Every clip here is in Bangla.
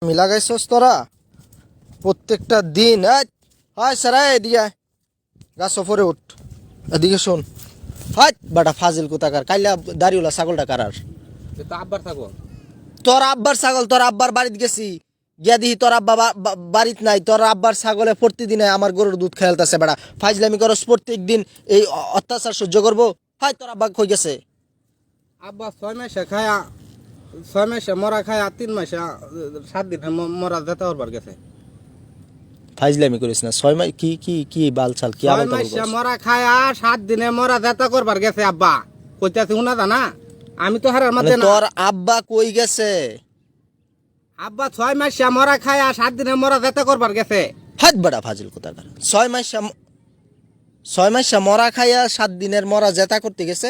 মিলাগাইছস তোরা প্রত্যেকটা দিন। হয় সারাই এদিকে গাছ সফরে উঠ, এদিকে শোন। হয় বাটা ফাজিল কোথাকার, কাইলা দাড়িওলা ছাগলটা কারার? আব্বার থাকো তোর আব্বার ছাগল, তোর আব্বার বাড়িত গেছি গিয়া দিহি তোর আব্বা বাড়িত নাই। তোর আব্বার ছাগলে প্রতিদিনে আমার গরুর দুধ খেলতেছে। বেড়া ফাইজলামি করস প্রত্যেক দিন, এই অত্যাচার সহ্য করবো? হয় তোর আব্বা কই গেছে? আব্বা 6 মাসে খায়া 6 মাসে মরা খায়া 3 মাসে 7 দিন মরা যেতে ওরবার গেছে। ফাইজলামি করিস না। 6 মাস কি কি কি বালছাল কি 6 আবার মাসে মরা খায়া 7 দিনে মরা যেতে করবার গেছে। আব্বা কইতাছি উনা জানা, আমি তো হারার মধ্যে না। তোর আব্বা কই গেছে? আব্বা 6 মাসে মরা খায়া 7 দিনে মরা যেতে করবার গেছে। হাত বেড়া ফাজিল কোথাকার। 6 মাস মরা খাইয়া 7 দিনের মরা জেতা করতে গেছে।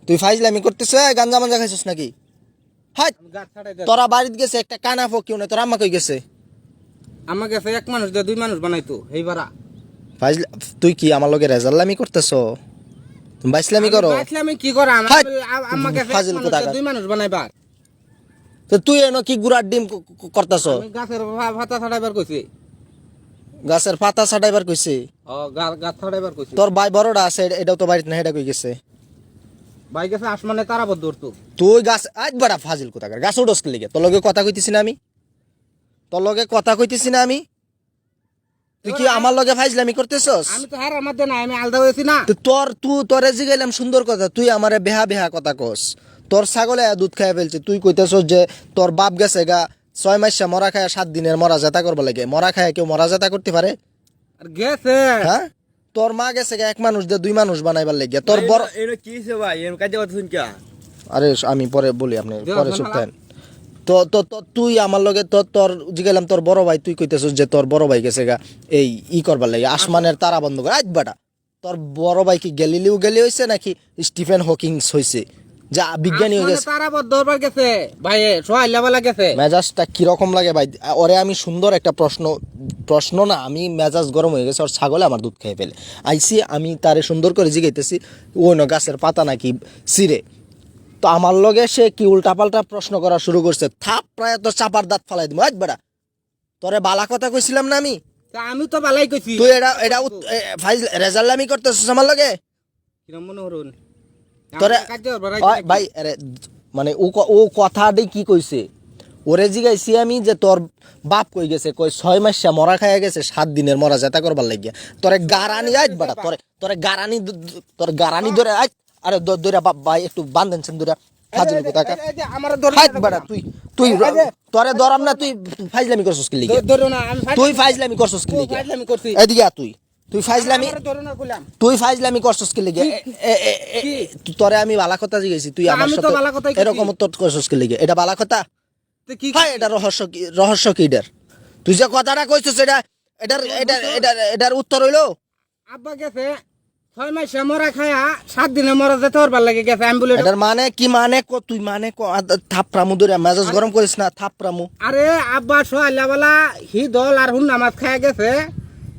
তুই ফাইজলামি করতেছ? গাঞ্জা মাঞ্জা খাইছিস নাকি? হাত তোরা বাড়িতে গেছে একটা কানা ফকিও না, তোর আম্মা কই গেছে? আমার গেছে এক মানুষ দিয়ে 2 মানুষ বানাইতো এইবারা। ফাইজলা তুই কি আমার লগে রেজাল্লামি করতেছ? তুমি বাইসলামি করো? আমি কি করা? আমার গেছে ফাজিল কোথাকার। 2 মানুষ বানাইবার। তো তুই এনো কি গুড়ার ডিম করতেছ? আমি গাছের পাতা ছাড়াইবার কইছি। গাছের পাতা ছাড়াইবার কইছে? গাছ ছাড়াইবার কইছি। তোর ভাই বড়টা আছে, এটাও তো বাড়িতে না, এটা কই গেছে? ভাই গেছে আসমানে তারাবত ধরতো। তুই গাছ আজ বড়া ফাজিল কোথাকার, গাছ উঠোস কি লিগে? তোর লগে কথা কইতেছি না আমি? তোর লগে কথা কইতেছি না আমি? তুই কি আমার লগে ফাইজলামি করতেছস? আমি তো হারার মধ্যে না, আমি আলাদা হয়েছি না। তোরে জিগাইলাম সুন্দর কথা, তুই আমারে বেহা বেহা কথা কস। তোর ছাগলে দুধ খাইয়া ফেলছে, তুই কইতেছস যে তোর বাপ গেছে গা 6 মাসে মরা খায়া 7 দিনের মরা জেতা করবো লাগে। মরা খায়া কেউ মরা জেতা করতে পারে? আর গেছে হ্যাঁ, তোর মা গেছে গা 1 মানুষ দিয়ে 2 মানুষ বানাইবার লাগে। তোর বড় কি হইছে ভাই? এম কাজে কথা শুন কা? আরে আমি পরে বলি, আপনি পরে চুপ থাকেন। তো তো তো তুই আমার লগে তোর জিগাইলাম তোর বড় ভাই, তুই কইতেছস যে তোর বড় ভাই গেছে গা এই করবার লাগে, আসমানের তারা বন্ধ করে। আজ বাটা তোর বড় ভাই কি গ্যালিলিও হইছে নাকি স্টিফেন হকিংস হইছে যা বিজ্ঞানী হয়ে গেছে? তারাবত ধরবার গেছে ভাই, সোহাইলা বলা গেছে। মেজাজটা কিরকম লাগে ভাই? ওরে আমি সুন্দর একটা প্রশ্ন না, আমি মেজাজ গরম হয়ে গেছে। ওর ছাগলে আমার দুধ খেয়ে ফেলে আইসি, আমি তারে সুন্দর করে জিগাইতেছি ও না গাছের পাতা নাকি সিরে। তো আমার লগে সে কি উল্টাপাল্টা প্রশ্ন করা শুরু করছে। থাপ প্রায় তো চাপার দাঁত ফালাই দিব। আজ বেড়া তোরে বালা কথা কইছিলাম না আমি? আমি তো বালাই কইছি। তুই এটা রেজাল্লামি করতেছিস আমার লগে? কিরম মনে হরুন তোরে ভাই মানে ও কথাটি কি কইছে? ওরে জিগাইছি আমি যে তোর বাপ কই গেছে, কই 6 মাসে মরা খাইয়া গেছে 7 দিনের মরা জেতা করবার লাগিয়া। তোরে গারানি আজ বেড়া, তোরে গারানি ধরে আজ। আরে ধরে ভাই একটু বান্ধেনছেন ধরে ফাজিল কোথাকার। হাত বেড়া তুই তোরে ধরাম না, তুই ফাইজলামি করছস কি লিগে? তুই ফাইজলামি করছস কি লিগে? এদিকে তুই ফাইজলামি করছস কি লিগে? তোরে আমি বালা কথা জিগাইছি, তুই আমার সাথে এরকম উত্তর করছস কি লিগে? এটা বালা কথা? হ্যাঁ, এটা রহস্য কি এটার? তুই যে কথাটা কইছস এটার উত্তর হইলো? আব্বা গেছে 6 মাসে মরা খায়া 7 দিনে মরা যেতে ওরবার লাগে গেছে। আমি বলি এটার মানে কি? তুই থাপড়ামু ধরে মেজাজ গরম করিস না, থাপড়ামু। আরে আব্বা সোহাইলা বলা হি দল আর হুন নামাজ খায়া গেছে,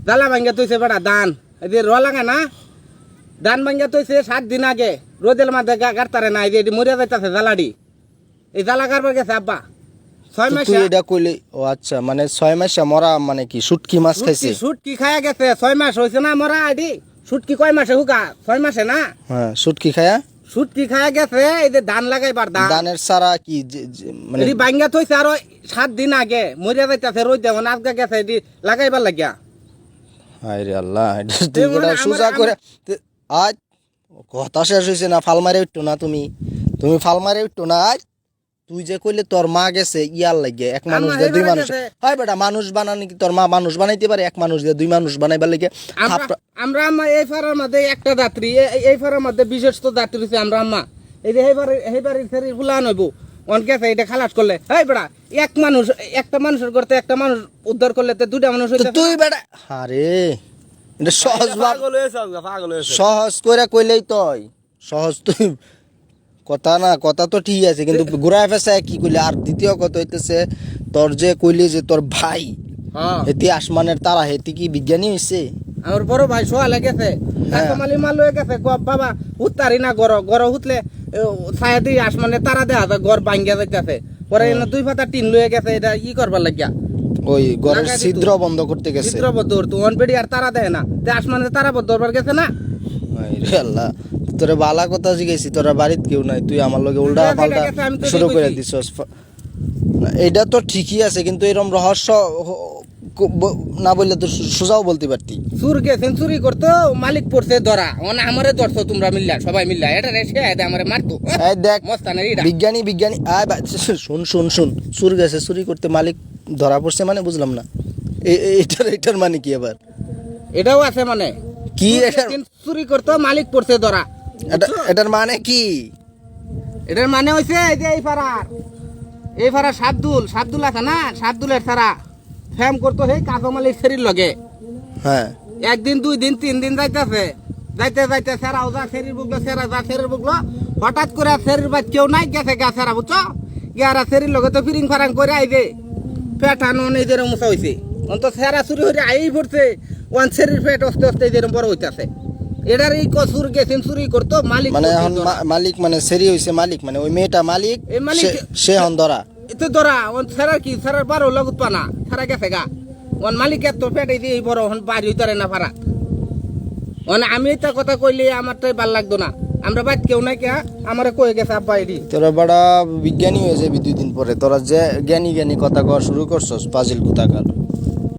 জ্বালা ভাঙ্গা তৈছে বেড়া ধান এই যে র লাগা না, ধান ভাঙ্গা তৈছে 7 দিন আগে। রোদের মাঝে গাড়তারে না, এই যে মরিয়া যাইতাছে জ্বালাডি, এই জ্বালা কারবার গেছে আব্বা 6 মাসে। তুই এটা কইলি? ও আচ্ছা, মানে 6 মাসে মরা মানে কি শুটকি মাছ খাইছে? শুটকি খায়া গেছে 6 মাস হইছে না মরা আইডি। শুটকি কয় মাসে হুকা? 6 মাসে না। হ্যাঁ, শুটকি খায়া গেছে। এই যে ধান লাগাইবার ধানের সারা কি মানে ভাঙ্গা থইছে আরো 7 দিন আগে, মরিয়া যাইতাছে রোদ দেব না, আজকে গেছে এটি লাগাইবার লাগিয়া। হায়রে আল্লাহ, তুই বড় সুজা করে আজ কথা শেষ হইছে না? ফাল মারে উঠতো না তুমি ফাল মারে উঠতো না? আজ তুই যে কইলে তোর মা গেছে ইয়ার লাগে 1 মানুষ দিয়ে 2 মানুষ। হয় বেটা, মানুষ বানানি কি তোর মা মানুষ বানাইতে পারে? 1 মানুষ দিয়ে 2 মানুষ বানাইবার লাগে আমরা আম্মা এই ফারার মধ্যে একটা যাত্রী, এই ফারার মধ্যে বিশেষ তো যাত্রী হইছে আমরা আম্মা। এই যে এইবারে ফেরি ফুলান হইব অন গেছে, এটা খালাস করলে এই বেটা একটা মানুষের করতে একটা মানুষ উদ্ধার করলে তো 2টা মানুষ হইছে। তুই বেটা আরে এটা সহজ করে কইলেই তই সহজ। তুই কথা তো ঠিক আছে, কিন্তু ঘুরায় ফেসায় কি কইলে? আর দ্বিতীয় কথা হইতেছে তোর যে কইলি যে তোর ভাই হেতি আসমানের তারা, হেতি কি বিজ্ঞানী হইছে? আমার বড় ভাই সোয়ালে গেছে, কাঁচামালি মাল হয়ে গেছে। বাবা হুতারি না গড় হুতলে ছায়া দিয়ে আসমানের তারা দেয়া যায়, গড় ভাঙ্গিয়া যাইতেছে। পরে এনে 2 পাতা টিন লয়ে গেছে এটা কি করবার লাগিয়া ওই ঘরের লাগাই দিত। ছিদ্র বন্ধ করতে গেছে চিত্রবদ্ধ তো ওন বেড়ি আর তারা দেয় না তে আসমানে তারা বদ্ধ দরবার গেছে না হায় রে আল্লাহ তোরে বালা কথা জিগাইছি তোরা বাড়িত কেউ নাই তুই আমার লগে উল্টা দেখা পাল্টা গেছে, আমি তো শুরু করে দেখেছি। দিছস না, এইটা তো ঠিকই আছে কিন্তু এরকম রহস্য না বললে তো সোজাও বলতে পারতি চুর গেছেন চুরি করতো মালিক পড়ছে ধরা মানে আমারে ধরছো তোমরা মিল্লা সবাই মিল্লা এটা রেসে আয় আমারে মারতো এই দেখ মস্তানের এটা বিজ্ঞানী আয় শুন চুর গেছে চুরি করতে মালিক ধরা পড়ছে মানে বুঝলাম না এটার মানে কি আবার এটাও আছে মানে কি চুর এটার গেছেন, চুরি করতো মালিক পড়ছে ধরা এটার মানে কি এটার মানে হইছে এই যে এই ফারার সাবদুল আছে না সাবদুলের সারা ফ্যাম করতো সেই কাজমালির শরীর লগে হ্যাঁ একদিন 2 দিন 3 দিন যাইতেছে যাইতে সেরাও যা শরীর বুকলো সেরা যা শরীর বুকলো হঠাৎ করে শরীর বাদ কেউ নাই গেছে গা সেরা বুঝছো গিয়ারা শরীর লগে তো ফিরিং ফারাং করে আইবে পেটানো নিজের মুসা হইছে অন্ত সেরা চুরি হয়ে আই পড়ছে ওয়ান শরীর পেট আস্তে আস্তে যেরকম বড় হইতাছে এটার এই কসুর গেছেন চুরি করতো মালিক মানে করতো এখন ধরা। মালিক মানে সেরি হইছে মালিক মানে ওই মেয়েটা মালিক এই মালিক- সে হন ধরা এতে ধরা ওন সেরার কি সেরার বারো লগত পানা সেরা গেছে গা ওন মালিকের তো পেটে দিয়ে বড় হন বাড়ি হইতারে না পারা মানে আমি এটা কথা কইলে আমার তো ভাল লাগতো না আমরা বাদ কেউ নাই কে আমারে কয়ে গেছে আব্বা এডি তোরা বড় বিজ্ঞানী হয়ে যাবি 2 দিন পরে তোরা যে জ্ঞানী কথা কওয়া শুরু করছস পাজিল কোথাকার